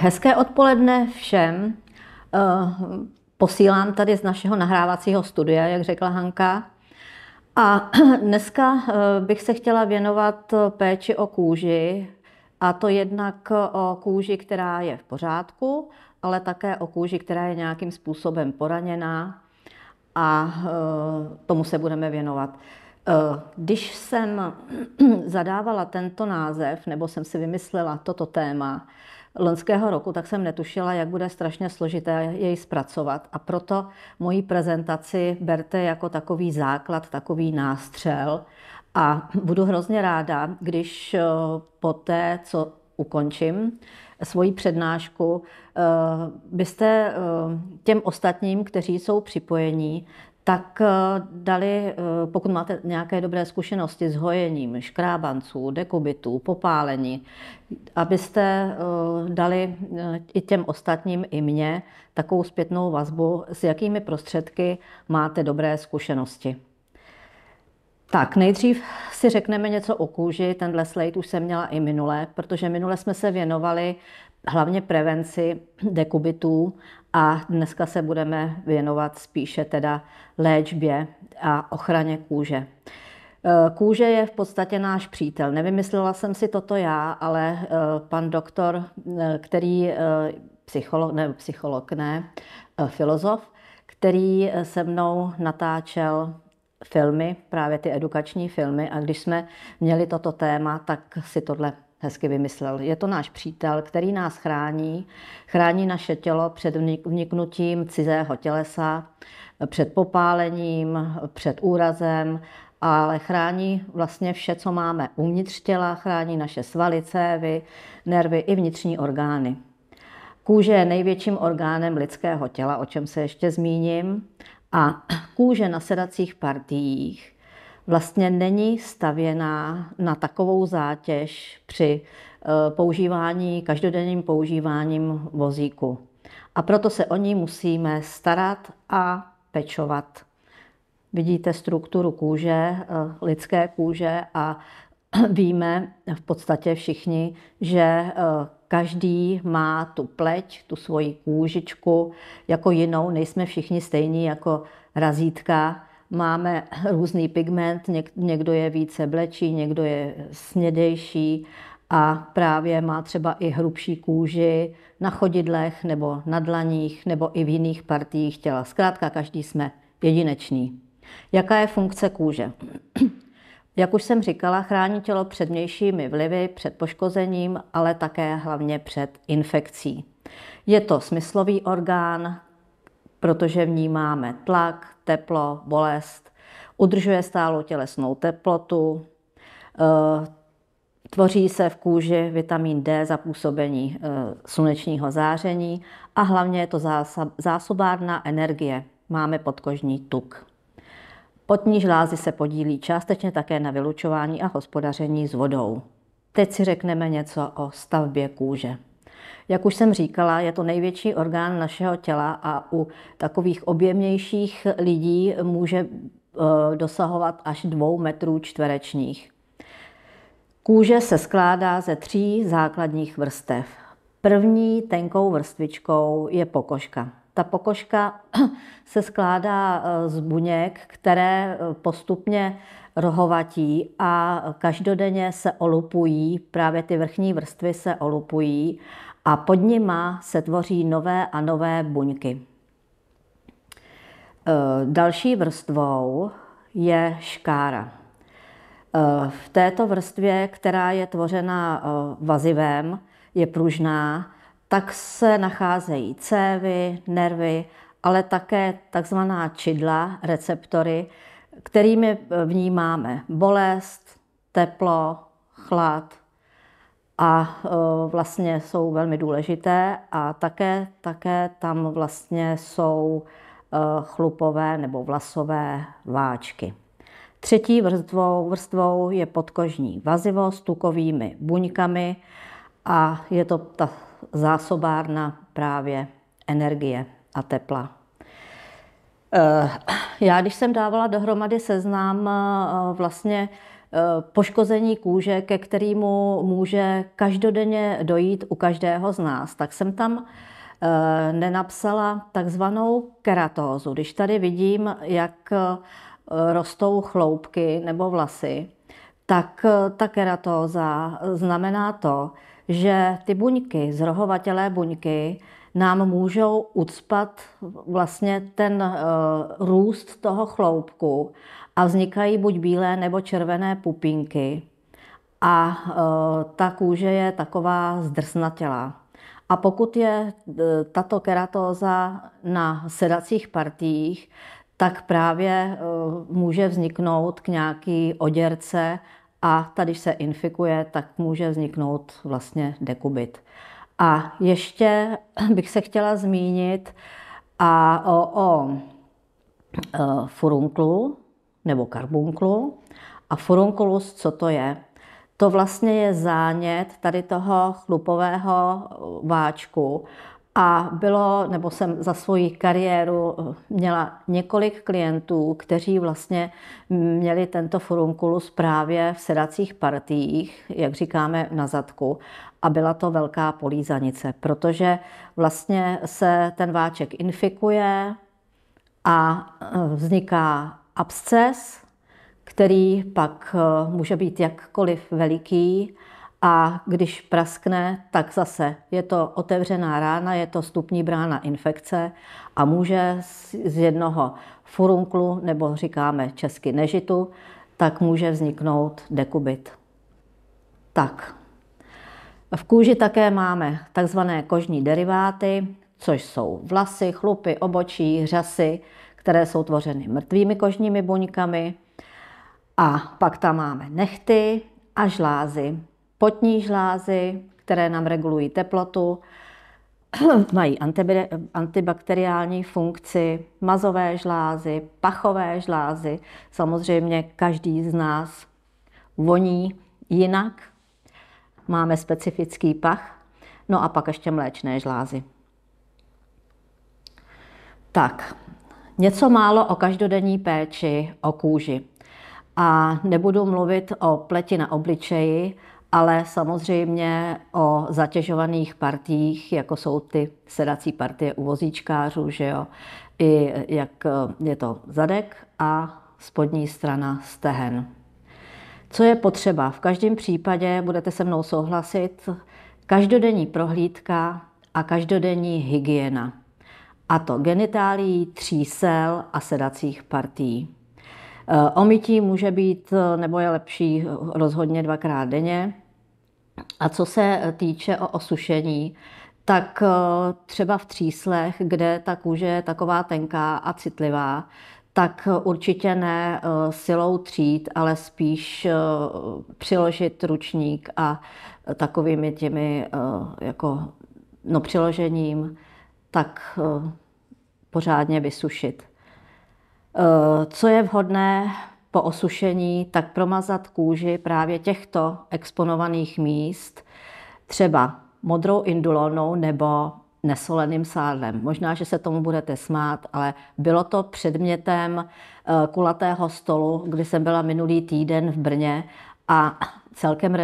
Hezké odpoledne všem. Posílám tady z našeho nahrávacího studia, jak řekla Hanka. A dneska bych se chtěla věnovat péči o kůži, a to jednak o kůži, která je v pořádku, ale také o kůži, která je nějakým způsobem poraněná, a tomu se budeme věnovat. Když jsem zadávala tento název, nebo jsem si vymyslela toto téma loňského roku, tak jsem netušila, jak bude strašně složité jej zpracovat. A proto moji prezentaci berte jako takový základ, takový nástřel. A budu hrozně ráda, když poté, co ukončím svoji přednášku, byste těm ostatním, kteří jsou připojení, tak dali, pokud máte nějaké dobré zkušenosti s hojením škrábanců, dekubitů, popálení, abyste dali i těm ostatním, i mně, takovou zpětnou vazbu, s jakými prostředky máte dobré zkušenosti. Tak, nejdřív si řekneme něco o kůži. Tenhle slide už jsem měla i minule, protože minule jsme se věnovali hlavně prevenci dekubitů a dneska se budeme věnovat spíše teda léčbě a ochraně kůže. Kůže je v podstatě náš přítel. Nevymyslela jsem si toto já, ale pan doktor, který filozof, který se mnou natáčel filmy, právě ty edukační filmy, a když jsme měli toto téma, tak si tohle hezky vymyslel. Je to náš přítel, který nás chrání naše tělo před vniknutím cizího tělesa, před popálením, před úrazem, ale chrání vlastně vše, co máme uvnitř těla, chrání naše svaly, cévy, nervy i vnitřní orgány. Kůže je největším orgánem lidského těla, o čem se ještě zmíním. A kůže na sedacích partiích vlastně není stavěná na takovou zátěž při každodenním používáním vozíku. A proto se o ní musíme starat a pečovat. Vidíte strukturu kůže, lidské kůže, a víme v podstatě všichni, že každý má tu pleť, tu svoji kůžičku jako jinou, nejsme všichni stejní jako razítka. Máme různý pigment, někdo je více blečí, někdo je snědejší a právě má třeba i hrubší kůži na chodidlech nebo na dlaních nebo i v jiných partiích těla. Zkrátka každý jsme jedinečný. Jaká je funkce kůže? Jak už jsem říkala, chrání tělo před vnějšími vlivy, před poškozením, ale také hlavně před infekcí. Je to smyslový orgán, protože vnímáme tlak, teplo, bolest, udržuje stálou tělesnou teplotu, tvoří se v kůži vitamin D za působení slunečního záření a hlavně je to zásobárna energie. Máme podkožní tuk. Potní žlázy se podílí částečně také na vylučování a hospodaření s vodou. Teď si řekneme něco o stavbě kůže. Jak už jsem říkala, je to největší orgán našeho těla a u takových objemnějších lidí může dosahovat až 2 metrů čtverečních. Kůže se skládá ze 3 základních vrstev. První tenkou vrstvičkou je pokožka. Ta pokožka se skládá z buněk, které postupně rohovatí a každodenně se olupují, právě ty vrchní vrstvy se olupují a pod nima se tvoří nové a nové buňky. Další vrstvou je škára. V této vrstvě, která je tvořena vazivem, je pružná, tak se nacházejí cévy, nervy, ale také takzvaná čidla, receptory, kterými vnímáme bolest, teplo, chlad a vlastně jsou velmi důležité, a také tam vlastně jsou chlupové nebo vlasové váčky. Třetí vrstvou je podkožní vazivo s tukovými buňkami a je to ta zásobárna právě energie a tepla. Já, když jsem dávala dohromady seznam vlastně poškození kůže, ke kterému může každodenně dojít u každého z nás, tak jsem tam nenapsala takzvanou keratózu. Když tady vidím, jak rostou chloupky nebo vlasy, tak ta keratóza znamená to, že ty buňky, zrohovatělé buňky, nám můžou ucpat vlastně ten růst toho chloupku a vznikají buď bílé nebo červené pupínky. A ta kůže je taková zdrsnatělá. A pokud je tato keratóza na sedacích partiích, tak právě může vzniknout k nějaký oděrce a tady, když se infikuje, tak může vzniknout vlastně dekubit. A ještě bych se chtěla zmínit o furunklu nebo karbunklu. A furunculus, co to je? To vlastně je zánět tady toho chlupového váčku. A jsem za svoji kariéru měla několik klientů, kteří vlastně měli tento furunculus právě v sedacích partiích, jak říkáme na zadku. A byla to velká polízanice, protože vlastně se ten váček infikuje a vzniká absces, který pak může být jakkoliv veliký, a když praskne, tak zase je to otevřená rána, je to vstupní brána infekce a může z jednoho furunklu, nebo říkáme česky nežitu, tak může vzniknout dekubit. Tak. V kůži také máme takzvané kožní deriváty, což jsou vlasy, chlupy, obočí, řasy, které jsou tvořeny mrtvými kožními buňkami. A pak tam máme nehty a žlázy. Potní žlázy, které nám regulují teplotu, mají antibakteriální funkci, mazové žlázy, pachové žlázy. Samozřejmě každý z nás voní jinak. Máme specifický pach. No a pak ještě mléčné žlázy. Tak, něco málo o každodenní péči o kůži. A nebudu mluvit o pleti na obličeji, ale samozřejmě o zatěžovaných partiích, jako jsou ty sedací partie u vozíčkářů, že jo? I jak je to zadek a spodní strana stehen. Co je potřeba? V každém případě budete se mnou souhlasit, každodenní prohlídka a každodenní hygiena. A to genitálií, třísel a sedacích partií. Omytí může být, nebo je lepší rozhodně 2krát denně. A co se týče o osušení, tak třeba v tříslech, kde ta kůže je taková tenká a citlivá, tak určitě ne silou třít, ale spíš přiložit ručník a takovými těmi přiložením, tak pořádně vysušit. Co je vhodné po osušení, tak promazat kůži právě těchto exponovaných míst třeba modrou indulonou nebo nesoleným sádlem. Možná, že se tomu budete smát, ale bylo to předmětem kulatého stolu, kdy jsem byla minulý týden v Brně a celkem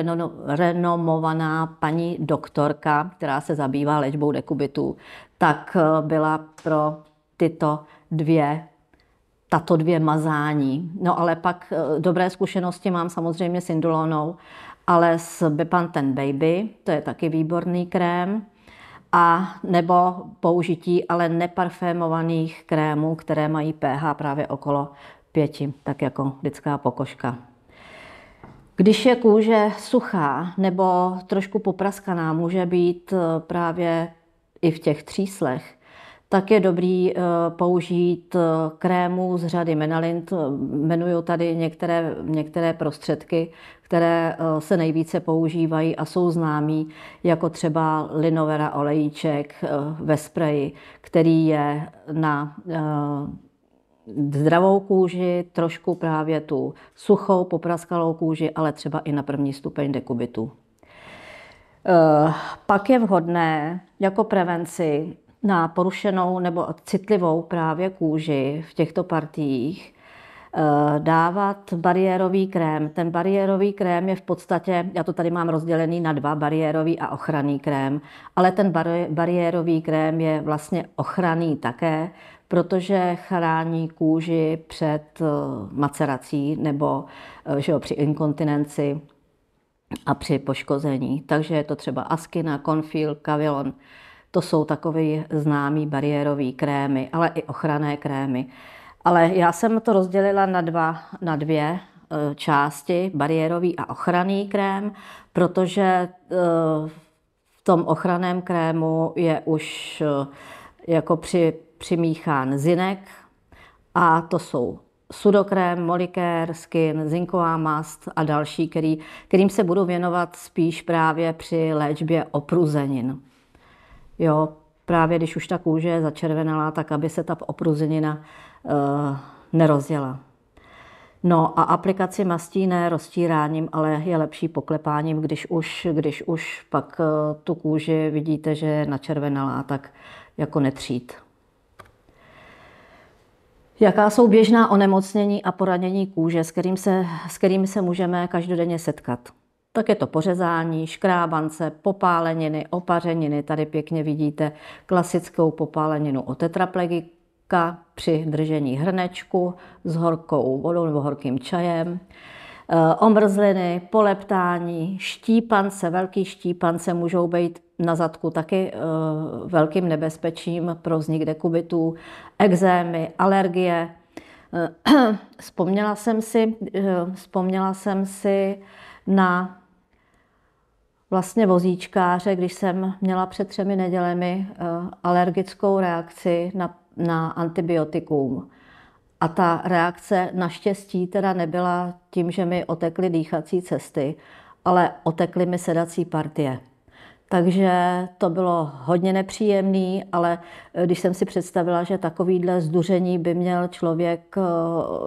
renomovaná paní doktorka, která se zabývá léčbou dekubitů, tak byla pro tato dvě mazání. No ale pak dobré zkušenosti mám samozřejmě s indulonou, ale s Bepanthen Baby, to je taky výborný krém, a nebo použití ale neparfémovaných krémů, které mají pH právě okolo 5, tak jako lidská pokožka. Když je kůže suchá nebo trošku popraskaná, může být právě i v těch tříslech, tak je dobrý použít krému z řady Menalint. Jmenuju tady některé prostředky, které se nejvíce používají a jsou známí, jako třeba Linovera olejíček ve spreji, který je na zdravou kůži, trošku právě tu suchou, popraskalou kůži, ale třeba i na první stupeň dekubitu. Pak je vhodné jako prevenci na porušenou nebo citlivou právě kůži v těchto partiích dávat bariérový krém. Ten bariérový krém je v podstatě, já to tady mám rozdělený na dva, bariérový a ochranný krém, ale ten bariérový krém je vlastně ochranný také, protože chrání kůži před macerací nebo že jo, při inkontinenci a při poškození. Takže je to třeba Askina, Confil, Cavilon. To jsou takové známý bariérový krémy, ale i ochranné krémy. Ale já jsem to rozdělila na dvě části, bariérový a ochranný krém, protože v tom ochranném krému je už jako přimíchán zinek a to jsou Sudokrém, Molicare, Skin, zinková mast a další, kterým se budu věnovat spíš právě při léčbě opruzenin. Jo, právě když už ta kůže je začervenalá, tak aby se ta opruzenina nerozjela. No a aplikaci mastí ne roztíráním, ale je lepší poklepáním, když už pak tu kůži vidíte, že je načervenalá, tak jako netřít. Jaká jsou běžná onemocnění a poranění kůže, s kterými se můžeme každodenně setkat? Tak je to pořezání, škrábance, popáleniny, opařeniny. Tady pěkně vidíte klasickou popáleninu od tetraplegika při držení hrnečku s horkou vodou nebo horkým čajem. Omrzliny, poleptání, štípance, velký štípance můžou být na zadku taky velkým nebezpečím pro vznik dekubitů, ekzémy, alergie. Vzpomněla jsem si na vlastně vozíčkáře, když jsem měla před 3 nedělemi alergickou reakci na antibiotikum. A ta reakce naštěstí teda nebyla tím, že mi otekly dýchací cesty, ale otekly mi sedací partie. Takže to bylo hodně nepříjemné, ale když jsem si představila, že takovýhle zduření by měl člověk,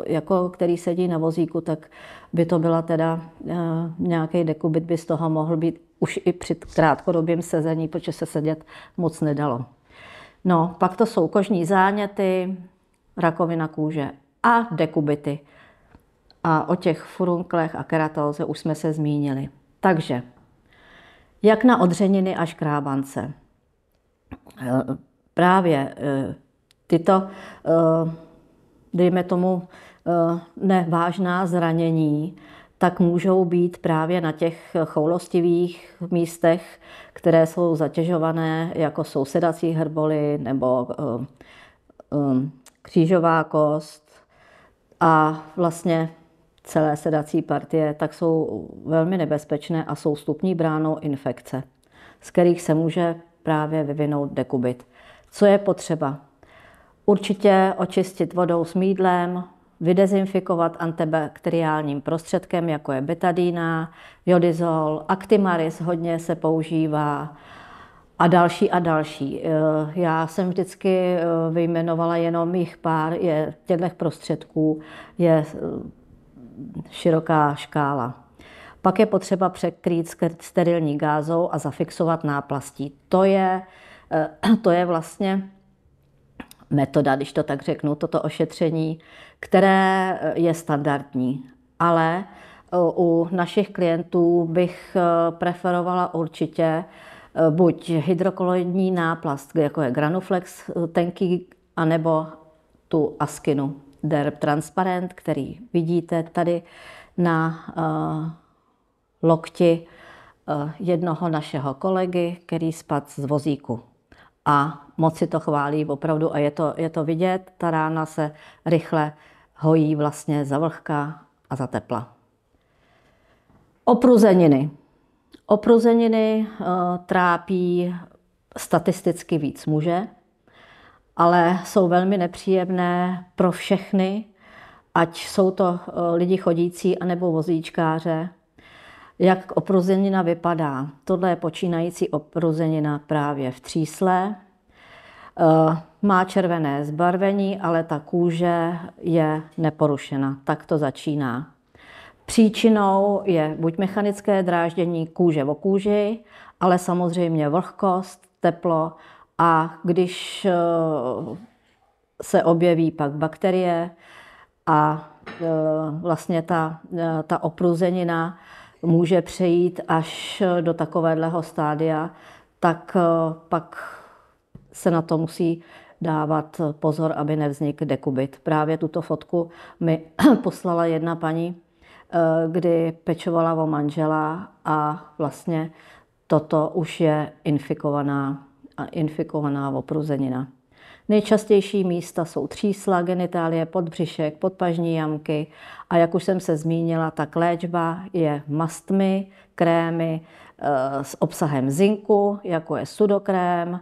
jako který sedí na vozíku, tak by to byla teda nějaký dekubit, by z toho mohl být už i při krátkodobém sezení, protože se sedět moc nedalo. No, pak to jsou kožní záněty, rakovina kůže a dekubity. A o těch furunklech a keratóze už jsme se zmínili. Takže, jak na odřeniny a škrábance. Právě tyto, dejme tomu, nevážná zranění, tak můžou být právě na těch choulostivých místech, které jsou zatěžované, jako jsou sedací hrboly nebo křížová kost a vlastně celé sedací partie, tak jsou velmi nebezpečné a jsou vstupní bránou infekce, z kterých se může právě vyvinout dekubit. Co je potřeba? Určitě očistit vodou s mýdlem, vydezinfikovat antibakteriálním prostředkem, jako je betadína, jodizol, Actimaris hodně se používá a další a další. Já jsem vždycky vyjmenovala jenom jich pár, těchto prostředků je široká škála. Pak je potřeba překrýt sterilní gázou a zafixovat náplastí. To je vlastně metoda, když to tak řeknu, toto ošetření, které je standardní. Ale u našich klientů bych preferovala určitě buď hydrokoloidní náplast, jako je Granuflex tenký, anebo tu Askinu Derb Transparent, který vidíte tady na lokti jednoho našeho kolegy, který spadl z vozíku. A moc si to chválí opravdu a je to vidět, ta rána se rychle hojí vlastně za vlhka a za tepla. Opruzeniny. Opruzeniny trápí statisticky víc muže, ale jsou velmi nepříjemné pro všechny, ať jsou to lidi chodící anebo vozíčkáře. Jak opruzenina vypadá? Tohle je počínající opruzenina právě v třísle. Má červené zbarvení, ale ta kůže je neporušena. Tak to začíná. Příčinou je buď mechanické dráždění kůže o kůži, ale samozřejmě vlhkost, teplo a když se objeví pak bakterie a vlastně ta opruzenina může přejít až do takovéhleho stádia, tak pak se na to musí dávat pozor, aby nevznikl dekubit. Právě tuto fotku mi poslala jedna paní, kdy pečovala o manžela a vlastně toto už je infikovaná opruzenina. Nejčastější místa jsou třísla, genitálie, podbřišek, podpažní jamky a jak už jsem se zmínila, tak léčba je mastmi, krémy s obsahem zinku, jako je sudokrém,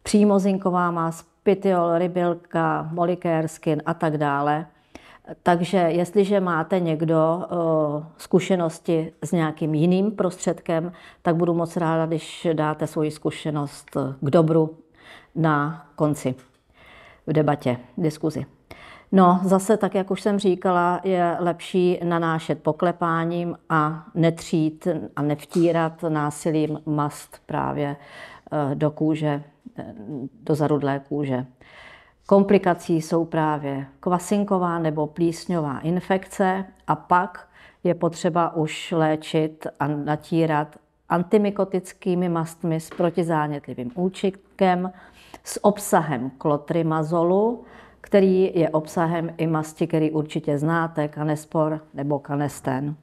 přímo zinková mast, pitiol, ribylka, molicare skin a tak dále. Takže jestliže máte někdo zkušenosti s nějakým jiným prostředkem, tak budu moc ráda, když dáte svoji zkušenost k dobru na konci v debatě, diskuzi. No, zase tak, jak už jsem říkala, je lepší nanášet poklepáním a netřít a nevtírat násilím mast právě do kůže, do zarudlé kůže. Komplikací jsou právě kvasinková nebo plísňová infekce a pak je potřeba už léčit a natírat antimykotickými mastmi s protizánětlivým účinkem s obsahem klotrimazolu, který je obsahem i masti, který určitě znáte, Canespor nebo Canesten.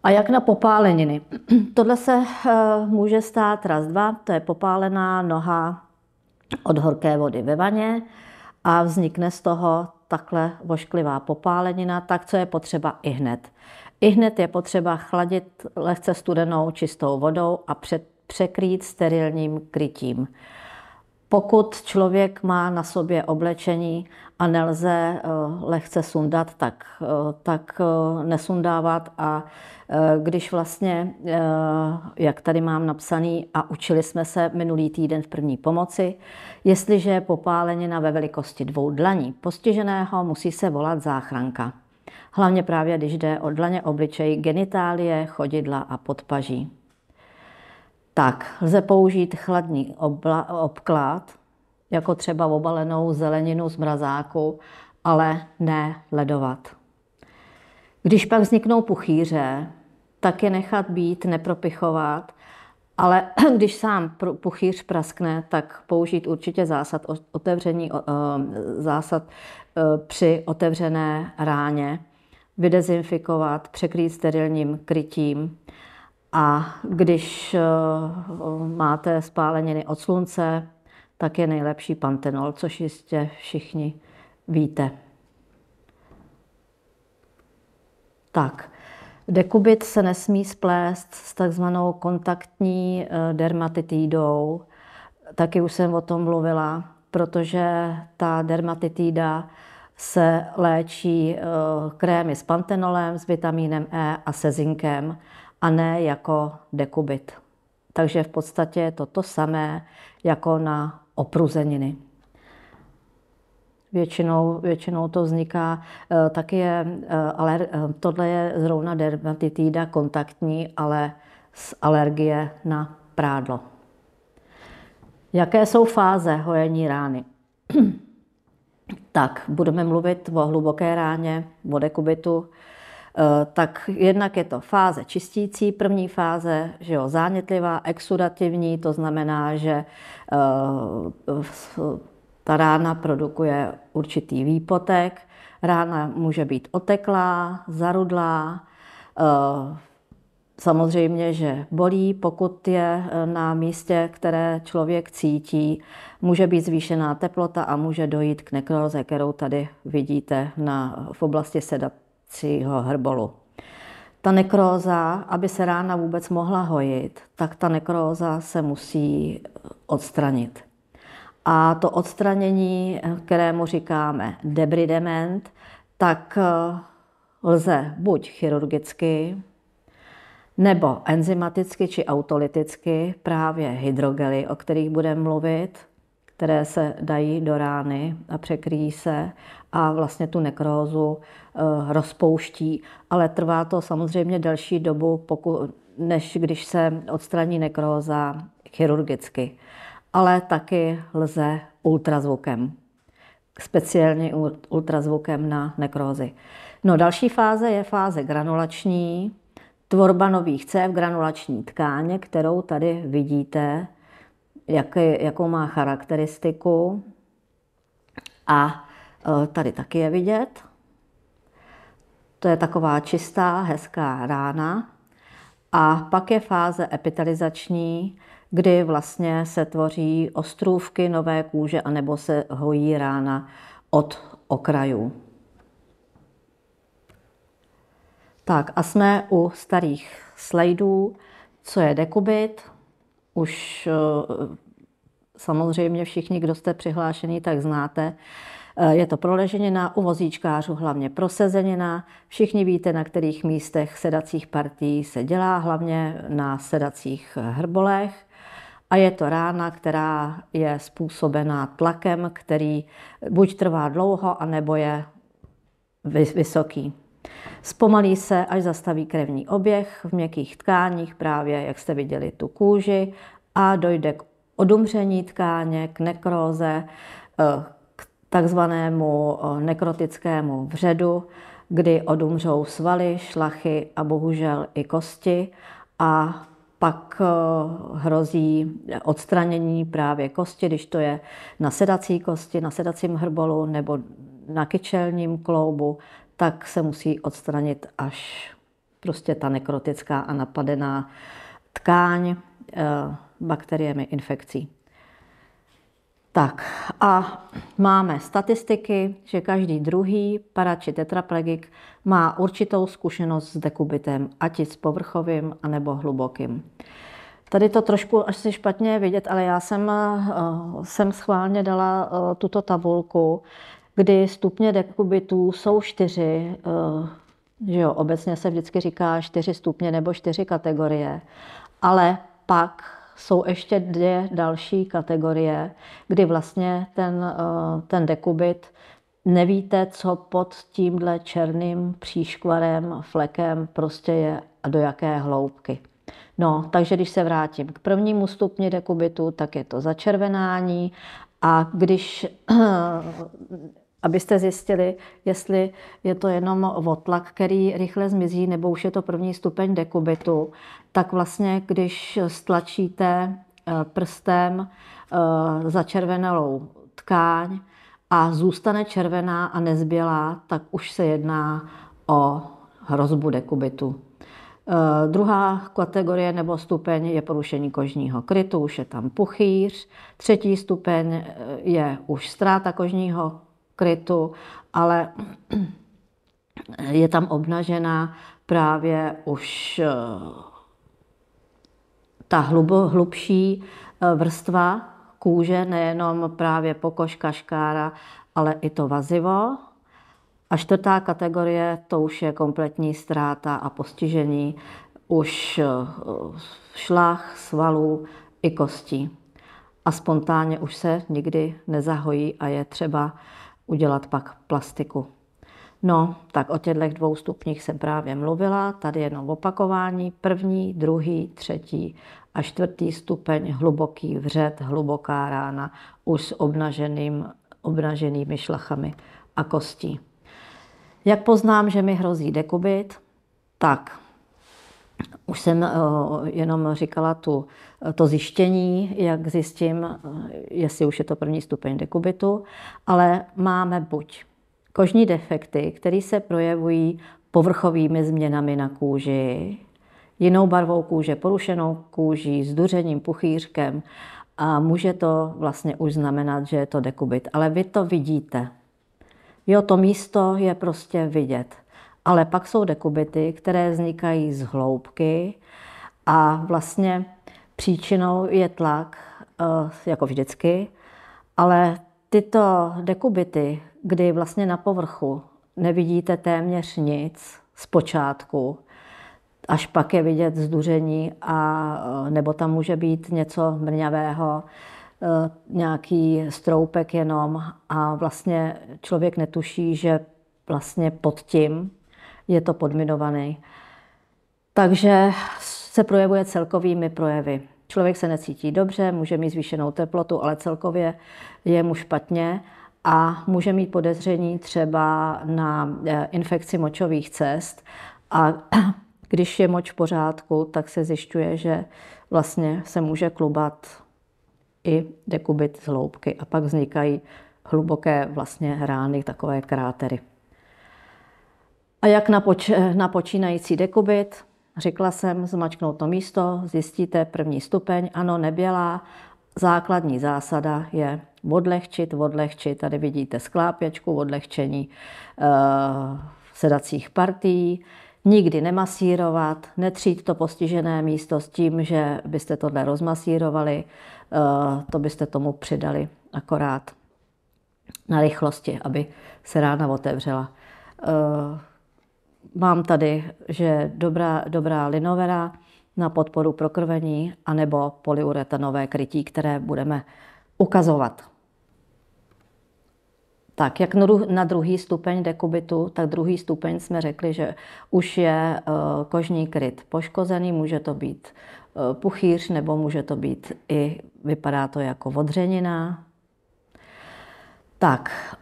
A jak na popáleniny? Tohle se může stát raz, dva, to je popálená noha od horké vody ve vaně a vznikne z toho takhle vošklivá popálenina, tak co je potřeba ihned. Ihned je potřeba chladit lehce studenou čistou vodou a překrýt sterilním krytím. Pokud člověk má na sobě oblečení a nelze lehce sundat, tak nesundávat a když vlastně, jak tady mám napsaný a učili jsme se minulý týden v první pomoci, jestliže je popálenina ve velikosti 2 dlaní postiženého, musí se volat záchranka. Hlavně právě, když jde o dlaně, obličej, genitálie, chodidla a podpaží. Tak, lze použít chladný obklad, jako třeba obalenou zeleninu z mrazáku, ale ne ledovat. Když pak vzniknou puchýře, tak je nechat být, nepropichovat, ale když sám puchýř praskne, tak použít určitě zásad při otevřené ráně, vydezinfikovat, překrýt sterilním krytím. A když máte spáleniny od slunce, tak je nejlepší pantenol, což jistě všichni víte. Tak, dekubit se nesmí splést s takzvanou kontaktní dermatitidou. Taky už jsem o tom mluvila, protože ta dermatitida se léčí krémy s pantenolem, s vitamínem E a se zinkem, a ne jako dekubit. Takže v podstatě je to samé jako na opruzeniny. Většinou to vzniká, tohle je zrovna dermatitida kontaktní, ale z alergie na prádlo. Jaké jsou fáze hojení rány? Tak, budeme mluvit o hluboké ráně, o dekubitu. Tak jednak je to fáze čistící, první fáze, že jo, zánětlivá, exudativní, to znamená, že ta rána produkuje určitý výpotek, rána může být oteklá, zarudlá, samozřejmě, že bolí, pokud je na místě, které člověk cítí, může být zvýšená teplota a může dojít k nekróze, kterou tady vidíte v oblasti sedacího hrbolu. Ta nekróza, aby se rána vůbec mohla hojit, tak ta nekróza se musí odstranit. A to odstranění, kterému říkáme debridement, tak lze buď chirurgicky, nebo enzymaticky či autolyticky, právě hydrogely, o kterých budeme mluvit, které se dají do rány a překryjí se a vlastně tu nekrózu rozpouští. Ale trvá to samozřejmě delší dobu, než když se odstraní nekróza chirurgicky. Ale taky lze ultrazvukem. speciálně ultrazvukem na nekrózy. No, další fáze je fáze granulační, tvorba nových cév granulační tkáně, kterou tady vidíte, jakou má charakteristiku. A tady taky je vidět. To je taková čistá, hezká rána. A pak je fáze epitelizační, kdy vlastně se tvoří ostrůvky nové kůže anebo se hojí rána od okrajů. Tak a jsme u starých slajdů. Co je dekubit? Už samozřejmě všichni, kdo jste přihlášení, tak znáte. Je to proleženina, u vozíčkářů hlavně prosezenina. Všichni víte, na kterých místech sedacích partií se dělá, hlavně na sedacích hrbolech. A je to rána, která je způsobená tlakem, který buď trvá dlouho, anebo je vysoký. Zpomalí se, až zastaví krevní oběh v měkkých tkáních, právě jak jste viděli tu kůži, a dojde k odumření tkáně, k nekróze, k takzvanému nekrotickému vředu, kdy odumřou svaly, šlachy a bohužel i kosti, a pak hrozí odstranění právě kosti, když to je na sedací kosti, na sedacím hrbolu nebo na kyčelním kloubu, tak se musí odstranit až prostě ta nekrotická a napadená tkáň bakteriemi infekcí. Tak a máme statistiky, že každý druhý para či tetraplegik má určitou zkušenost s dekubitem, ať s povrchovým anebo hlubokým. Tady to trošku asi špatně vidět, ale já jsem schválně dala tuto tabulku, kdy stupně dekubitů jsou 4, že jo, obecně se vždycky říká 4 stupně nebo 4 kategorie, ale pak jsou ještě 2 další kategorie, kdy vlastně ten dekubit nevíte, co pod tímhle černým příškvarem, flekem prostě je a do jaké hloubky. No, takže když se vrátím k prvnímu stupni dekubitu, tak je to začervenání, a když, abyste zjistili, jestli je to jenom otlak, který rychle zmizí, nebo už je to první stupeň dekubitu, tak vlastně, když stlačíte prstem začervenalou tkáň a zůstane červená a nezbělá, tak už se jedná o hrozbu dekubitu. Druhá kategorie nebo stupeň je porušení kožního krytu, už je tam puchýř. 3. stupeň je už ztráta kožního krytu, ale je tam obnažená právě už ta hlubší vrstva kůže, nejenom právě pokožka, škára, ale i to vazivo. A 4. kategorie, to už je kompletní ztráta a postižení už šlach, svalů i kostí. A spontánně už se nikdy nezahojí a je třeba udělat pak plastiku. No, tak o těchto 2 stupních jsem právě mluvila, tady jenom opakování. 1., 2., 3. a 4. stupeň, hluboký vřed, hluboká rána, už s obnaženými šlachami a kostí. Jak poznám, že mi hrozí dekubit? Tak, už jsem jenom říkala to zjištění, jak zjistím, jestli už je to první stupeň dekubitu, ale máme buď kožní defekty, které se projevují povrchovými změnami na kůži, jinou barvou kůže, porušenou kůží, zduřením, puchýřkem, a může to vlastně už znamenat, že je to dekubit. Ale vy to vidíte. Jo, to místo je prostě vidět. Ale pak jsou dekubity, které vznikají z hloubky a vlastně příčinou je tlak, jako vždycky, ale tyto dekubity, kdy vlastně na povrchu nevidíte téměř nic zpočátku, až pak je vidět zduření, nebo tam může být něco mrňavého, nějaký stroupek jenom, a vlastně člověk netuší, že vlastně pod tím je to podminovaný. Takže se projevuje celkovými projevy. Člověk se necítí dobře, může mít zvýšenou teplotu, ale celkově je mu špatně a může mít podezření třeba na infekci močových cest. A když je moč v pořádku, tak se zjišťuje, že vlastně se může klubat i dekubit z hloubky a pak vznikají hluboké vlastně rány, takové krátery. A jak na počínající dekubit? Řekla jsem, zmačknout to místo, zjistíte první stupeň, ano, nebělá. Základní zásada je odlehčit. Tady vidíte sklápěčku, odlehčení sedacích partií. Nikdy nemasírovat, netřít to postižené místo s tím, že byste tohle rozmasírovali, to byste tomu přidali akorát na rychlosti, aby se rána otevřela. Mám tady, že dobrá linovera na podporu prokrvení anebo polyuretanové krytí, které budeme ukazovat. Tak, jak na druhý stupeň dekubitu, tak druhý stupeň jsme řekli, že už je kožní kryt poškozený, může to být puchýř nebo může to být i, vypadá to jako odřenina. Tak,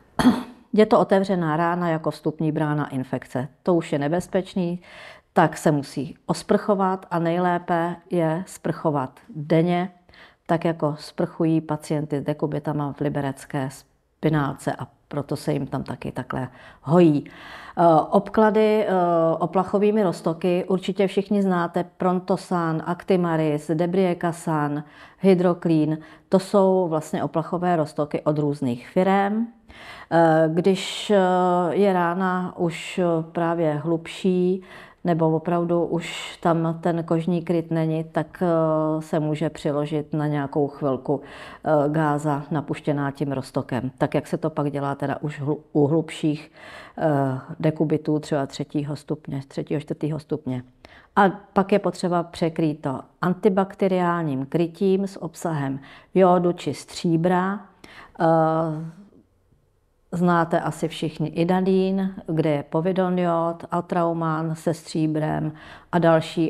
je to otevřená rána jako vstupní brána infekce. To už je nebezpečný, tak se musí osprchovat a nejlépe je sprchovat denně, tak jako sprchují pacienty s dekubitama v liberecké spinálce a proto se jim tam taky takhle hojí. Obklady oplachovými roztoky určitě všichni znáte Prontosan, Actimaris, Debriacasan, Hydroklín. To jsou vlastně oplachové roztoky od různých firem. Když je rána už právě hlubší, nebo opravdu už tam ten kožní kryt není, tak se může přiložit na nějakou chvilku gáza napuštěná tím roztokem. Tak jak se to pak dělá teda už u hlubších dekubitů, třeba 3., 4. stupně. A pak je potřeba překrýt to antibakteriálním krytím s obsahem jodu či stříbra. Znáte asi všichni Idadín, kde je povidoniod, Altrauman se stříbrem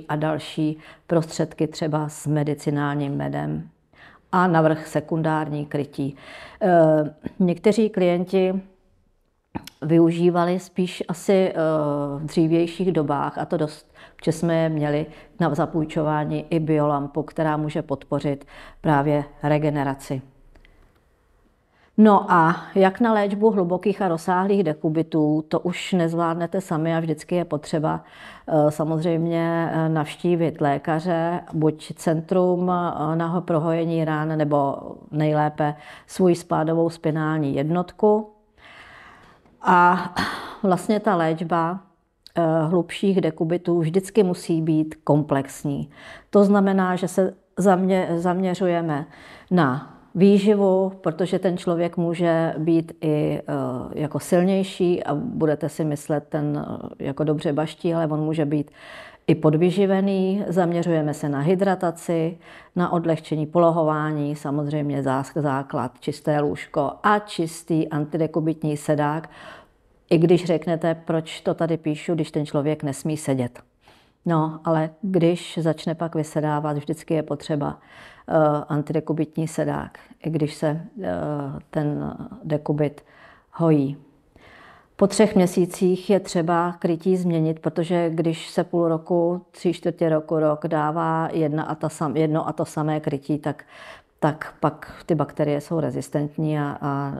a další prostředky třeba s medicinálním medem. A navrch sekundární krytí. Někteří klienti využívali spíš asi v dřívějších dobách, a to dost, protože jsme je měli na zapůjčování i biolampu, která může podpořit právě regeneraci. No a jak na léčbu hlubokých a rozsáhlých dekubitů, to už nezvládnete sami a vždycky je potřeba samozřejmě navštívit lékaře, buď centrum na prohojení rán, nebo nejlépe svůj spádovou spinální jednotku. A vlastně ta léčba hlubších dekubitů vždycky musí být komplexní. To znamená, že se zaměřujeme na výživu, protože ten člověk může být i jako silnější a budete si myslet, ten jako dobře baští, ale on může být i podvyživený. Zaměřujeme se na hydrataci, na odlehčení polohování, samozřejmě základ, čisté lůžko a čistý antidekubitní sedák. I když řeknete, proč to tady píšu, když ten člověk nesmí sedět. No, ale když začne pak vysedávat, vždycky je potřeba antidekubitní sedák, i když se ten dekubit hojí. Po 3 měsících je třeba krytí změnit, protože když se půl roku, 3/4 roku, rok dává jedno a to samé krytí, tak pak ty bakterie jsou rezistentní a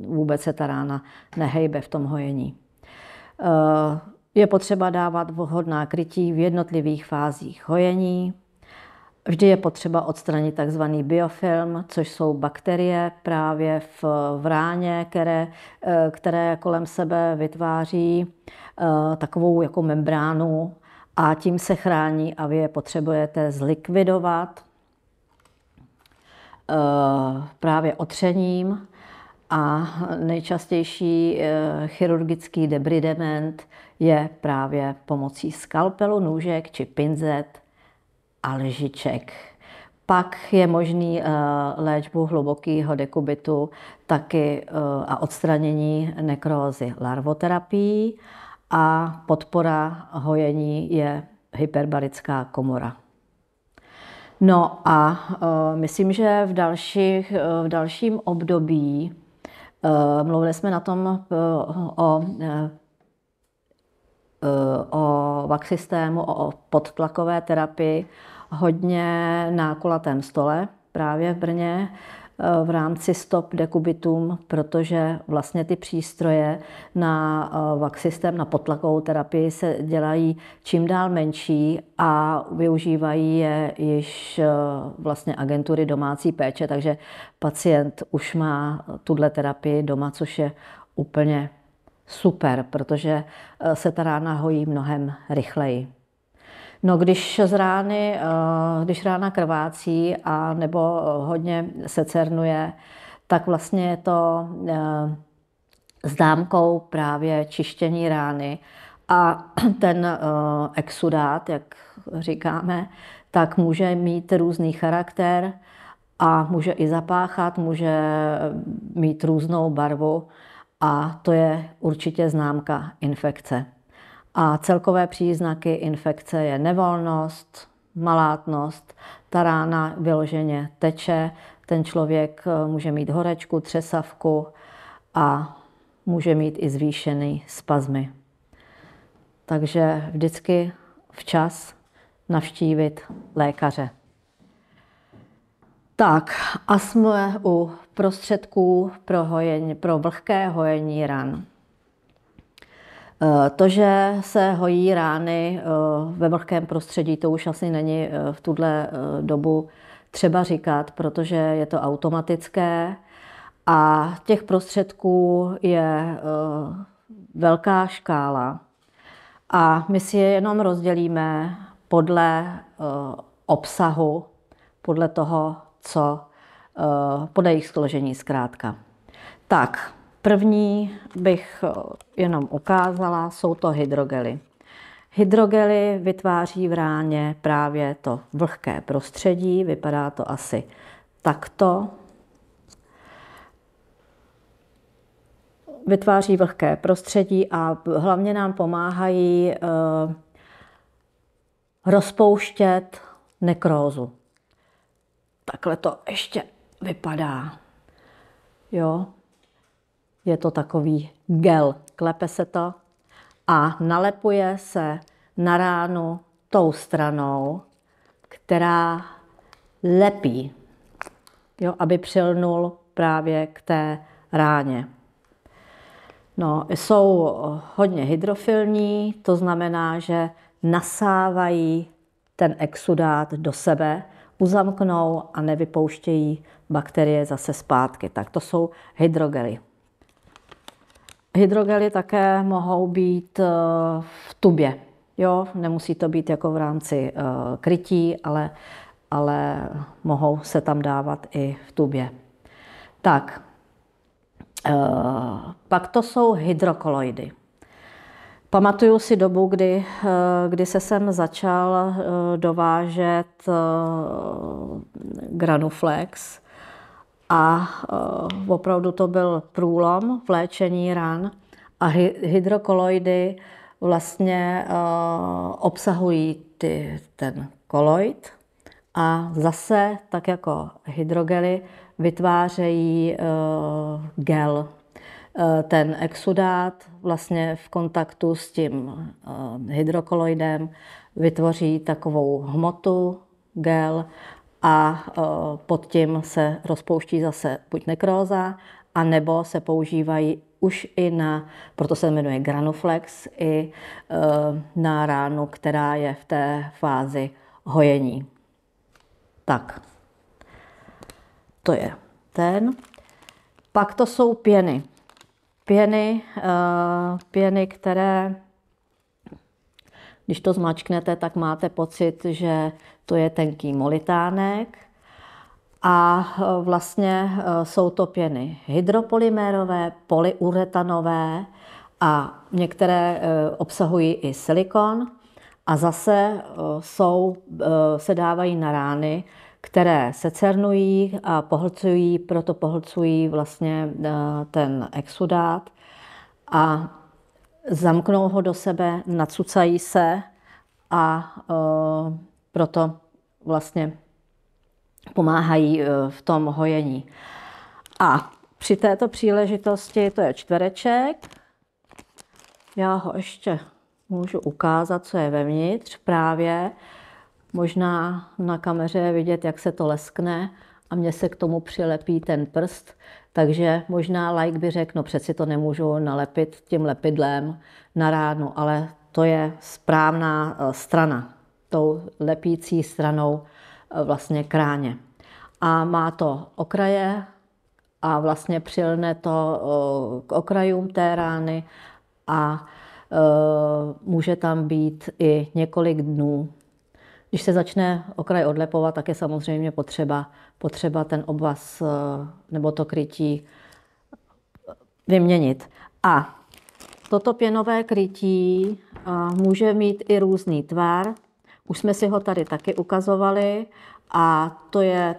vůbec se ta rána nehejbe v tom hojení. Je potřeba dávat vhodná krytí v jednotlivých fázích hojení. Vždy je potřeba odstranit tzv. Biofilm, což jsou bakterie právě v ráně, které kolem sebe vytváří takovou jako membránu a tím se chrání a vy je potřebujete zlikvidovat právě otřením. A nejčastější chirurgický debridement je právě pomocí skalpelu, nůžek či pinzet a lžiček. Pak je možný léčbu hlubokého dekubitu taky a odstranění nekrózy larvoterapií a podpora hojení je hyperbarická komora. No a myslím, že v dalším období Mluvili jsme na tom o VAK systému, o podtlakové terapii, hodně na kulatém stole právě v Brně v rámci Stop Dekubitum, protože vlastně ty přístroje na VAK systém, na podtlakovou terapii se dělají čím dál menší a využívají je již vlastně agentury domácí péče, takže pacient už má tuhle terapii doma, což je úplně super, protože se ta rána hojí mnohem rychleji. No, když rána krvácí a nebo hodně se cernuje, tak vlastně je to známkou právě čištění rány a ten exudát, jak říkáme, tak může mít různý charakter a může i zapáchat, může mít různou barvu a to je určitě známka infekce. A celkové příznaky infekce je nevolnost, malátnost, ta rána vyloženě teče, ten člověk může mít horečku, třesavku a může mít i zvýšený spazmy. Takže vždycky včas navštívit lékaře. Tak, a jsme u prostředků pro vlhké hojení ran. To, že se hojí rány ve vlhkém prostředí, to už asi není v tuhle dobu třeba říkat, protože je to automatické a těch prostředků je velká škála a my si je jenom rozdělíme podle obsahu, podle toho, podle jejich složení zkrátka. Tak, první bych jenom ukázala, jsou to hydrogely. Hydrogely vytváří v ráně právě to vlhké prostředí, vypadá to asi takto. Vytváří vlhké prostředí a hlavně nám pomáhají rozpouštět nekrózu. Takhle to ještě vypadá. Jo. Je to takový gel, klepe se to a nalepuje se na ránu tou stranou, která lepí, jo, aby přilnul právě k té ráně. No, jsou hodně hydrofilní, to znamená, že nasávají ten exudát do sebe, uzamknou a nevypouštějí bakterie zase zpátky. Tak to jsou hydrogely. Hydrogely také mohou být v tubě. Jo? Nemusí to být jako v rámci krytí, ale mohou se tam dávat i v tubě. Tak, pak to jsou hydrokoloidy. Pamatuju si dobu, kdy se sem začal dovážet Granuflex a opravdu to byl průlom v léčení ran a hydrokoloidy vlastně obsahují ten koloid a zase, tak jako hydrogely, vytvářejí gel. Ten exudát vlastně v kontaktu s tím hydrokoloidem vytvoří takovou hmotu, gel, a pod tím se rozpouští zase buď nekróza, anebo se používají už i proto se jmenuje Granuflex, i na ránu, která je v té fázi hojení. Tak, to je ten. Pak to jsou pěny. Pěny, které, když to zmačknete, tak máte pocit, že to je tenký molitánek. A vlastně jsou to pěny hydropolymérové, polyuretanové a některé obsahují i silikon. A zase se dávají na rány, které se cernují a pohlcují, proto pohlcují vlastně ten exudát a zamknou ho do sebe, nacucají se a proto vlastně pomáhají v tom hojení. A při této příležitosti to je čtvereček. Já ho ještě můžu ukázat, co je vevnitř právě. Možná na kameře je vidět, jak se to leskne a mně se k tomu přilepí ten prst. Takže možná laik by řekl, no přeci to nemůžu nalepit tím lepidlem na ránu, ale to je správná strana, tou lepící stranou vlastně kráně. A má to okraje a vlastně přilne to k okrajům té rány a může tam být i několik dnů. Když se začne okraj odlepovat, tak je samozřejmě potřeba ten obvaz nebo to krytí vyměnit. A toto pěnové krytí může mít i různý tvar. Už jsme si ho tady taky ukazovali. A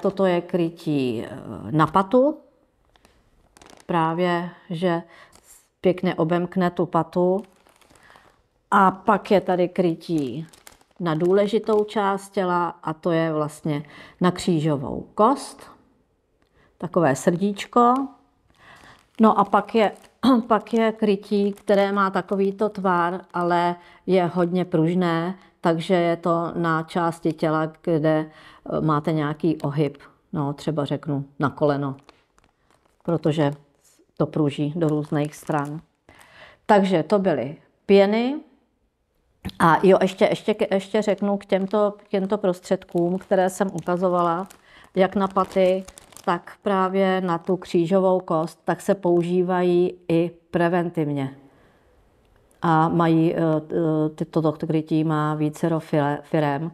toto je krytí na patu. Právě, že pěkně obemkne tu patu. A pak je tady krytí na důležitou část těla a to je vlastně na křížovou kost. Takové srdíčko. No a pak je krytí, které má takovýto tvar, ale je hodně pružné, takže je to na části těla, kde máte nějaký ohyb. No, třeba řeknu na koleno, protože to pruží do různých stran. Takže to byly pěny. A jo, ještě řeknu k těmto prostředkům, které jsem ukazovala, jak na paty, tak právě na tu křížovou kost, tak se používají i preventivně. A mají, toto krytí má vícero firem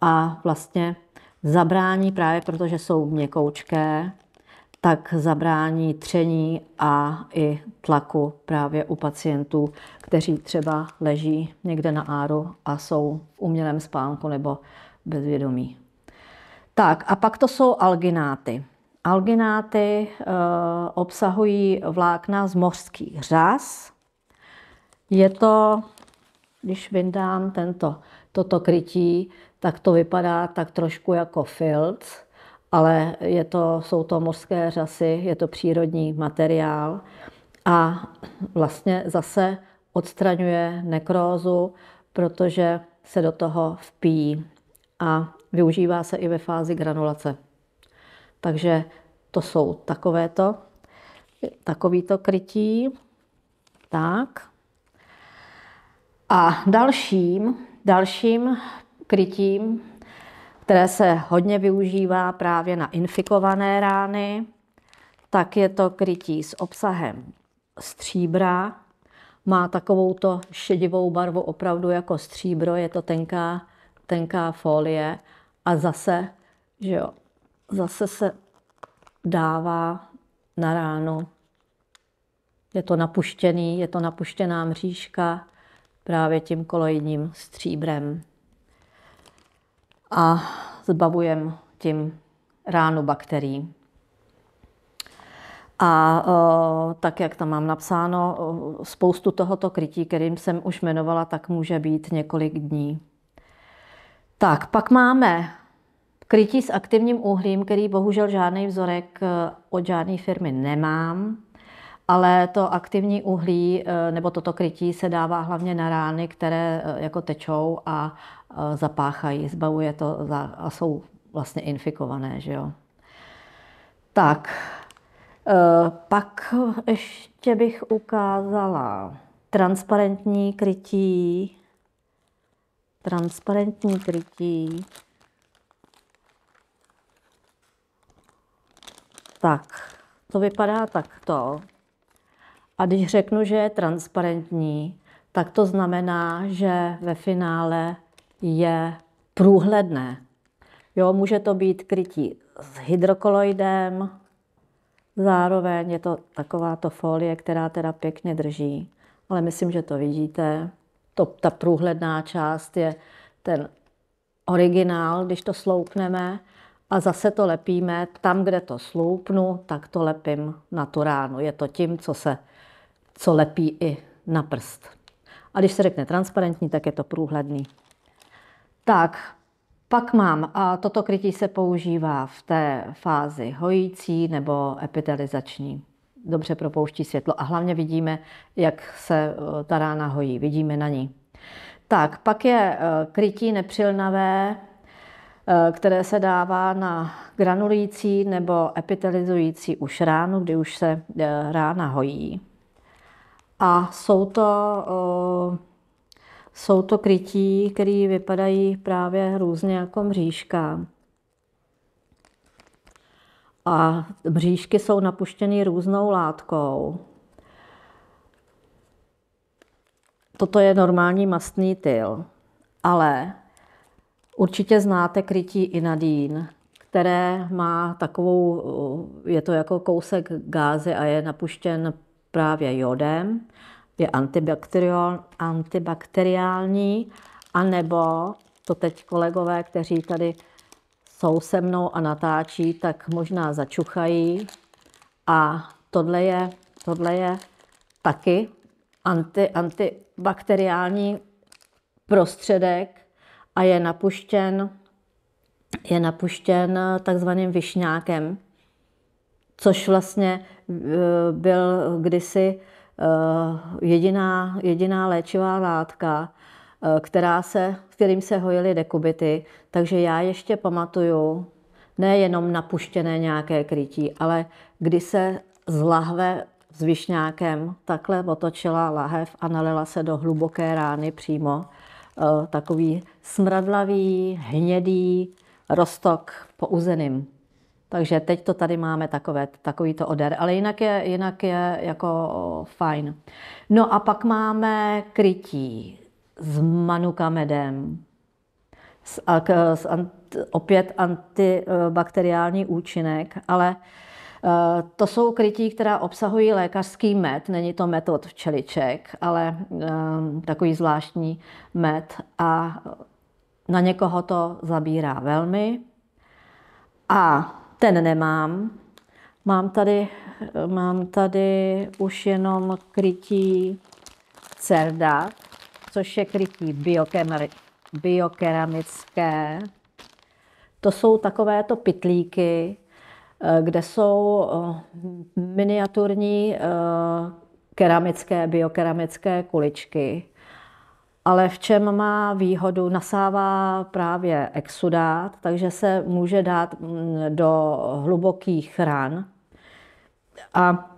a vlastně zabrání právě, protože jsou měkoučké, tak zabrání tření a i tlaku právě u pacientů, kteří třeba leží někde na áru a jsou v umělém spánku nebo bezvědomí. Tak a pak to jsou algináty. Algináty obsahují vlákna z mořských řas. Je to, když vyndám toto krytí, tak to vypadá tak trošku jako filc, ale jsou to mořské řasy, je to přírodní materiál a vlastně zase odstraňuje nekrózu, protože se do toho vpíjí a využívá se i ve fázi granulace. Takže to jsou takovýto krytí. Tak. A dalším krytím, které se hodně využívá právě na infikované rány, tak je to krytí s obsahem stříbra. Má takovouto šedivou barvu opravdu jako stříbro, je to tenká folie a zase se dává na ránu. Je to napuštěná mřížka právě tím koloidním stříbrem. A zbavujeme tím ránu bakterií. A tak, jak tam mám napsáno, spoustu tohoto krytí, kterým jsem už jmenovala, tak může být několik dní. Tak, pak máme krytí s aktivním uhlím, který bohužel žádný vzorek od žádné firmy nemám, ale to aktivní uhlí nebo toto krytí se dává hlavně na rány, které jako tečou a zapáchají, zbavuje to a jsou vlastně infikované, že jo. Tak, pak ještě bych ukázala transparentní krytí. Tak, to vypadá takto. A když řeknu, že je transparentní, tak to znamená, že ve finále je průhledné. Jo, může to být krytí s hydrokoloidem, zároveň je to takováto folie, která teda pěkně drží, ale myslím, že to vidíte. Ta průhledná část je ten originál, když to sloupneme a zase to lepíme tam, kde to sloupnu, tak to lepím na tu ránu. Je to tím, co lepí i na prst. A když se řekne transparentní, tak je to průhledný. Tak, pak a toto krytí se používá v té fázi hojící nebo epitelizační. dobře propouští světlo a hlavně vidíme, jak se ta rána hojí, vidíme na ní. Tak, pak je krytí nepřilnavé, které se dává na granulující nebo epitelizující už ránu, kdy už se rána hojí. A jsou to krytí, které vypadají právě různě jako mřížka. A mřížky jsou napuštěny různou látkou. Toto je normální mastný tyl, ale určitě znáte krytí inadín, které má takovou, je to jako kousek gázy a je napuštěn právě jodem, je antibakteriální, anebo to teď kolegové, kteří tady jsou se mnou a natáčí, tak možná začuchají. A tohle je taky antibakteriální prostředek a je napuštěn takzvaným višňákem, což vlastně byl kdysi jediná léčivá látka, kterým se hojily dekubity. Takže já ještě pamatuju nejenom napuštěné nějaké krytí, ale kdy se z lahve s višňákem takhle otočila lahev a nalila se do hluboké rány přímo takový smradlavý, hnědý roztok po uzeným. Takže teď to tady máme takovýto odér, ale jinak je jako fajn. No a pak máme krytí s manukamedem, opět antibakteriální účinek, ale to jsou krytí, která obsahují lékařský med, není to med od včeliček, ale takový zvláštní med a na někoho to zabírá velmi. A ten nemám. Mám tady už jenom krytí Cerdat, což je krytí biokeramické. To jsou takovéto pytlíky, kde jsou miniaturní biokeramické kuličky. Ale v čem má výhodu? Nasává právě exudát, takže se může dát do hlubokých ran. A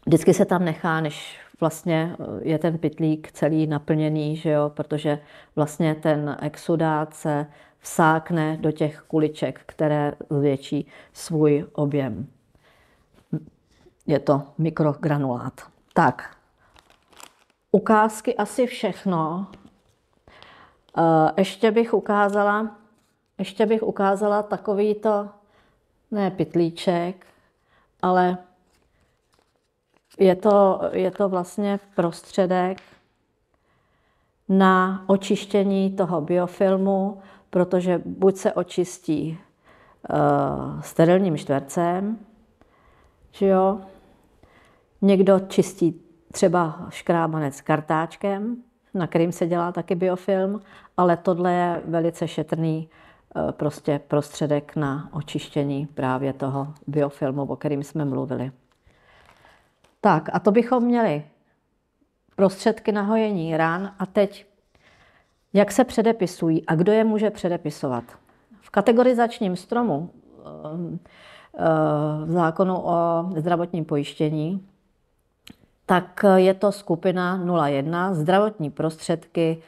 vždycky se tam nechá, než vlastně je ten pytlík celý naplněný, že jo? Protože vlastně ten exudát se vsákne do těch kuliček, které zvětší svůj objem. Je to mikrogranulát. Tak. Ukázky asi všechno. Ještě bych ukázala takovýto, ne pytlíček, ale je to vlastně prostředek na očištění toho biofilmu, protože buď se očistí sterilním štvercem, že jo, někdo čistí třeba škrábanec kartáčkem, na kterým se dělá taky biofilm, ale tohle je velice šetrný prostě prostředek na očištění právě toho biofilmu, o kterým jsme mluvili. Tak a to bychom měli prostředky na hojení ran a teď, jak se předepisují a kdo je může předepisovat. V kategorizačním stromu v zákonu o zdravotním pojištění tak je to skupina 01, zdravotní prostředky,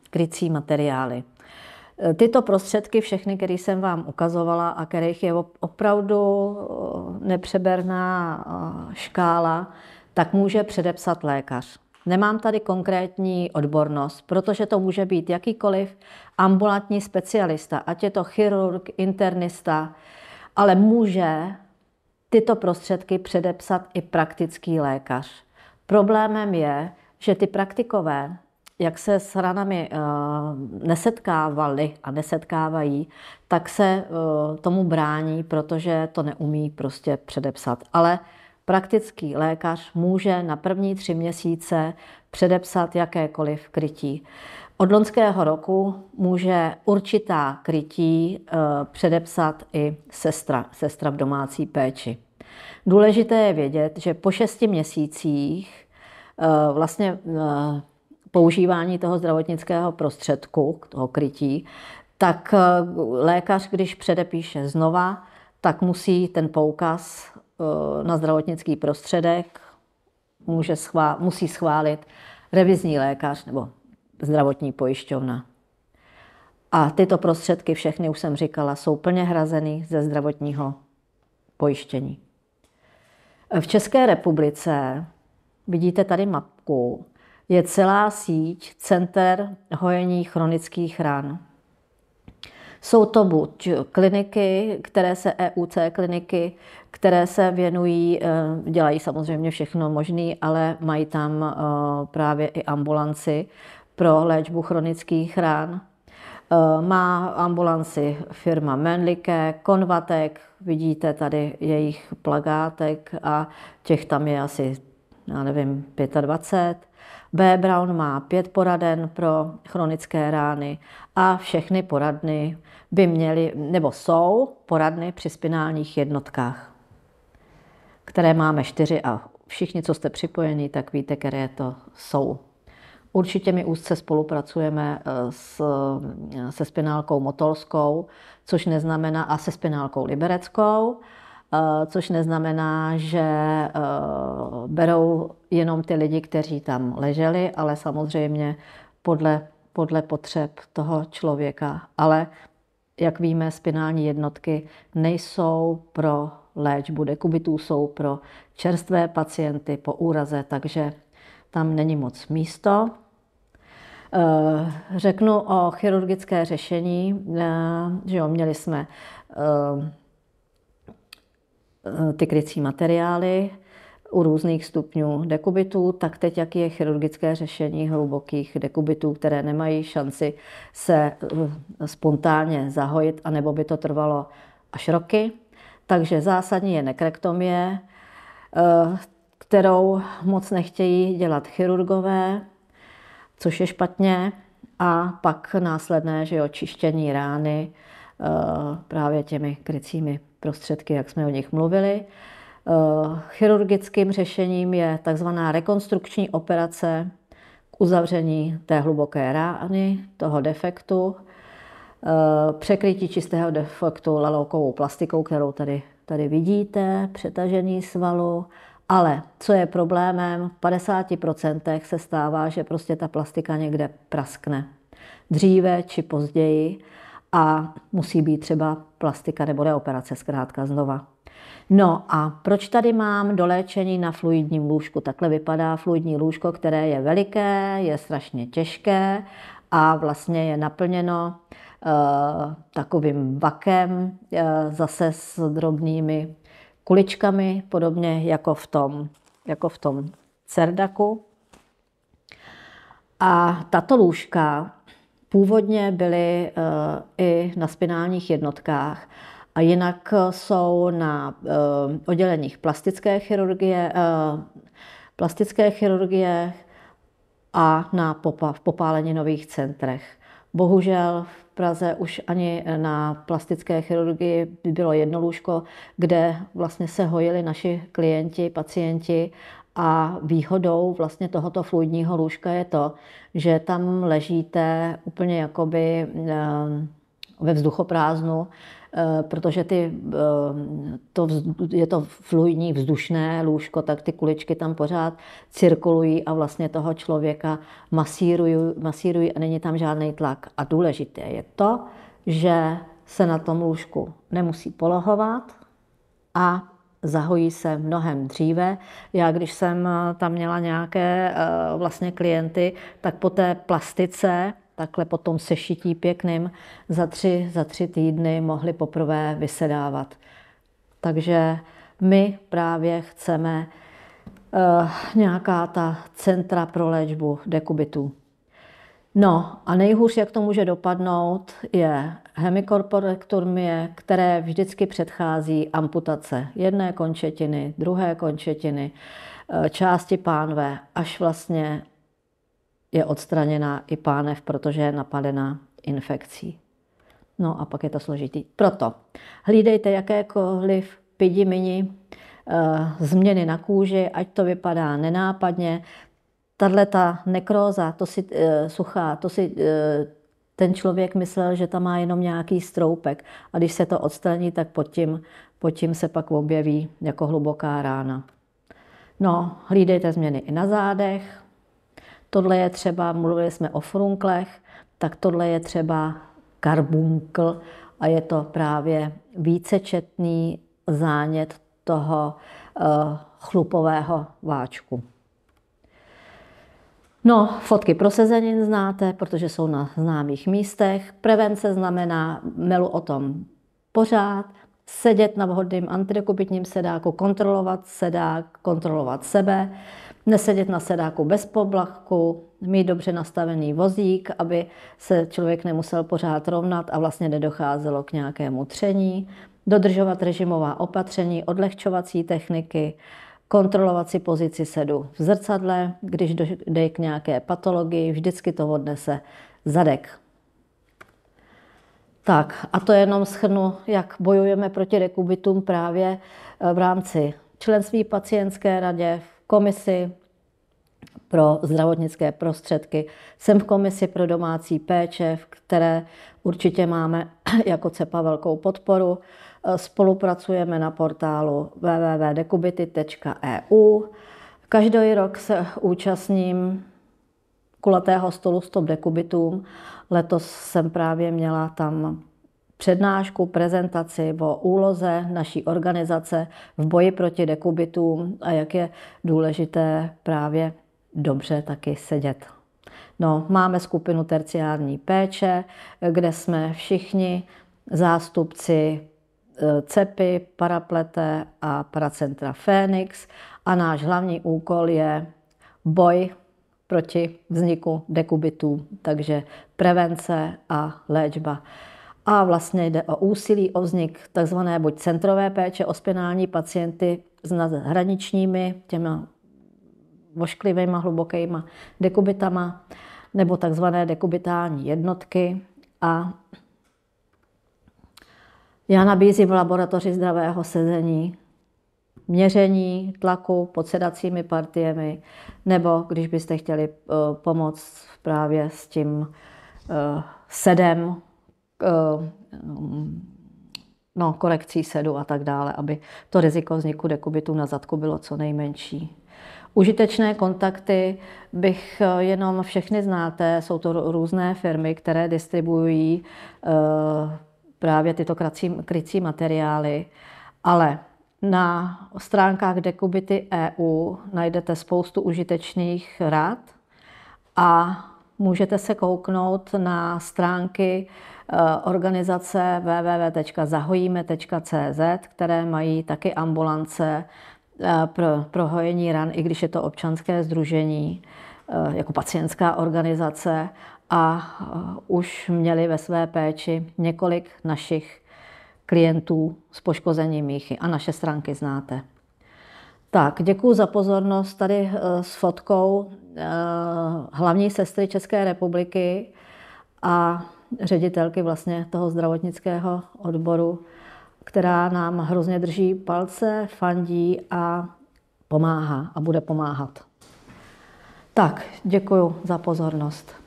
krycí materiály. Tyto prostředky, všechny, které jsem vám ukazovala a kterých je opravdu nepřeberná škála, tak může předepsat lékař. Nemám tady konkrétní odbornost, protože to může být jakýkoliv ambulantní specialista, ať je to chirurg, internista, ale může tyto prostředky předepsat i praktický lékař. Problémem je, že ty praktikové, jak se s ranami nesetkávali a nesetkávají, tak se tomu brání, protože to neumí prostě předepsat. Ale praktický lékař může na první 3 měsíce předepsat jakékoliv krytí. Od loňského roku může určitá krytí předepsat i sestra v domácí péči. Důležité je vědět, že po 6 měsících vlastně používání toho zdravotnického prostředku, toho krytí, tak lékař, když předepíše znova, tak musí ten poukaz na zdravotnický prostředek musí schválit revizní lékař nebo zdravotní pojišťovna. A tyto prostředky, všechny už jsem říkala, jsou plně hrazeny ze zdravotního pojištění. V České republice, vidíte tady mapku, je celá síť center hojení chronických ran. Jsou to buď kliniky, EUC kliniky, které se věnují, dělají samozřejmě všechno možné, ale mají tam právě i ambulanci pro léčbu chronických ran. Má ambulanci firma Menlike, Konvatek, vidíte tady jejich plagátek a těch tam je asi, já nevím, 25. B. Braun má 5 poraden pro chronické rány a všechny poradny by měly, nebo jsou poradny při spinálních jednotkách, které máme 4 a všichni, co jste připojení, tak víte, které to jsou. Určitě my úzce spolupracujeme se spinálkou motolskou, což neznamená, a se spinálkou libereckou, což neznamená, že berou jenom ty lidi, kteří tam leželi, ale samozřejmě podle potřeb toho člověka. Ale jak víme, spinální jednotky nejsou pro léčbu dekubitů, jsou pro čerstvé pacienty po úraze, takže tam není moc místo. Řeknu o chirurgické řešení, že jo, měli jsme ty krycí materiály u různých stupňů dekubitů, tak teď jaký je chirurgické řešení hlubokých dekubitů, které nemají šanci se spontánně zahojit, anebo by to trvalo až roky. Takže zásadní je nekrektomie, kterou moc nechtějí dělat chirurgové, což je špatně, a pak následné, že jo, čištění rány právě těmi krycími prostředky, jak jsme o nich mluvili. Chirurgickým řešením je takzvaná rekonstrukční operace k uzavření té hluboké rány, toho defektu, překrytí čistého defektu laloukovou plastikou, kterou tady vidíte, přetažení svalu. Ale co je problémem, v 50% se stává, že prostě ta plastika někde praskne. Dříve či později a musí být třeba plastika nebo reoperace zkrátka znova. No a proč tady mám doléčení na fluidním lůžku? Takhle vypadá fluidní lůžko, které je veliké, je strašně těžké a vlastně je naplněno takovým vakem, zase s drobnými kuličkami, podobně jako v tom cerdaku. A tato lůžka původně byly i na spinálních jednotkách a jinak jsou na odděleních plastické chirurgie a v popáleninových centrech. Bohužel v Praze už ani na plastické chirurgii bylo jedno lůžko, kde vlastně se hojili naši klienti, pacienti, a výhodou vlastně tohoto fluidního lůžka je to, že tam ležíte úplně jakoby ve vzduchoprázdnu, protože je to fluidní vzdušné lůžko, tak ty kuličky tam pořád cirkulují a vlastně toho člověka masírují a není tam žádný tlak. A důležité je to, že se na tom lůžku nemusí polohovat a zahojí se mnohem dříve. Já, když jsem tam měla nějaké vlastně klienty, tak po té plastice, takhle po tom sešití pěkným, za tři týdny mohli poprvé vysedávat. Takže my právě chceme nějaká ta centra pro léčbu dekubitů. No a nejhůř, jak to může dopadnout, je hemikorporektomie, které vždycky předchází amputace jedné končetiny, druhé končetiny, části pánve, až vlastně je odstraněna i pánev, protože je napadena infekcí. No a pak je to složitý. Proto hlídejte jakékoliv pidi-mini změny na kůži, ať to vypadá nenápadně. Tato nekróza, suchá, ten člověk myslel, že tam má jenom nějaký stroupek a když se to odstraní, tak pod tím se pak objeví jako hluboká rána. No, hlídejte změny i na zádech. Tohle je třeba, mluvili jsme o frunklech, tak tohle je třeba karbunkl a je to právě vícečetný zánět toho chlupového váčku. No, fotky prosezenin znáte, protože jsou na známých místech. Prevence znamená, melu o tom pořád, sedět na vhodném antidekubitním sedáku, kontrolovat sedák, kontrolovat sebe, nesedět na sedáku bez poblachku, mít dobře nastavený vozík, aby se člověk nemusel pořád rovnat a vlastně nedocházelo k nějakému tření, dodržovat režimová opatření, odlehčovací techniky, kontrolovat si pozici sedu v zrcadle, když dojde k nějaké patologii, vždycky to odnese zadek. Tak a to jenom shrnu, jak bojujeme proti dekubitům právě v rámci členství v pacientské radě, v komisi pro zdravotnické prostředky. Jsem v komisi pro domácí péče, v které určitě máme jako CEPA velkou podporu. Spolupracujeme na portálu www.dekubity.eu. Každý rok se účastním kulatého stolu Stop dekubitům. Letos jsem právě měla tam přednášku, prezentaci o úloze naší organizace v boji proti dekubitům a jak je důležité právě dobře taky sedět. No, máme skupinu terciární péče, kde jsme všichni zástupci CEPy, Paraplete a Paracentra Fénix a náš hlavní úkol je boj proti vzniku dekubitů, takže prevence a léčba. A vlastně jde o úsilí o vznik tzv. Buď centrové péče o spinální pacienty s nadhraničními těma vošklivýma, hlubokýma dekubitama, nebo tzv. Dekubitální jednotky. A já nabízím v laboratoři zdravého sezení měření tlaku pod sedacími partiemi, nebo když byste chtěli pomoct právě s tím sedem, korekcí sedu a tak dále, aby to riziko vzniku dekubitů na zadku bylo co nejmenší. Užitečné kontakty bych jenom všechny znáte, jsou to různé firmy, které distribuují právě tyto krycí materiály, ale na stránkách Dekubity EU najdete spoustu užitečných rad a můžete se kouknout na stránky organizace www.zahojíme.cz, které mají taky ambulance pro hojení ran, i když je to občanské sdružení, jako pacientská organizace a už měli ve své péči několik našich klientů s poškozením míchy a naše stránky znáte. Tak, děkuji za pozornost tady s fotkou hlavní sestry České republiky a ředitelky vlastně toho zdravotnického odboru, která nám hrozně drží palce, fandí a pomáhá a bude pomáhat. Tak, děkuji za pozornost.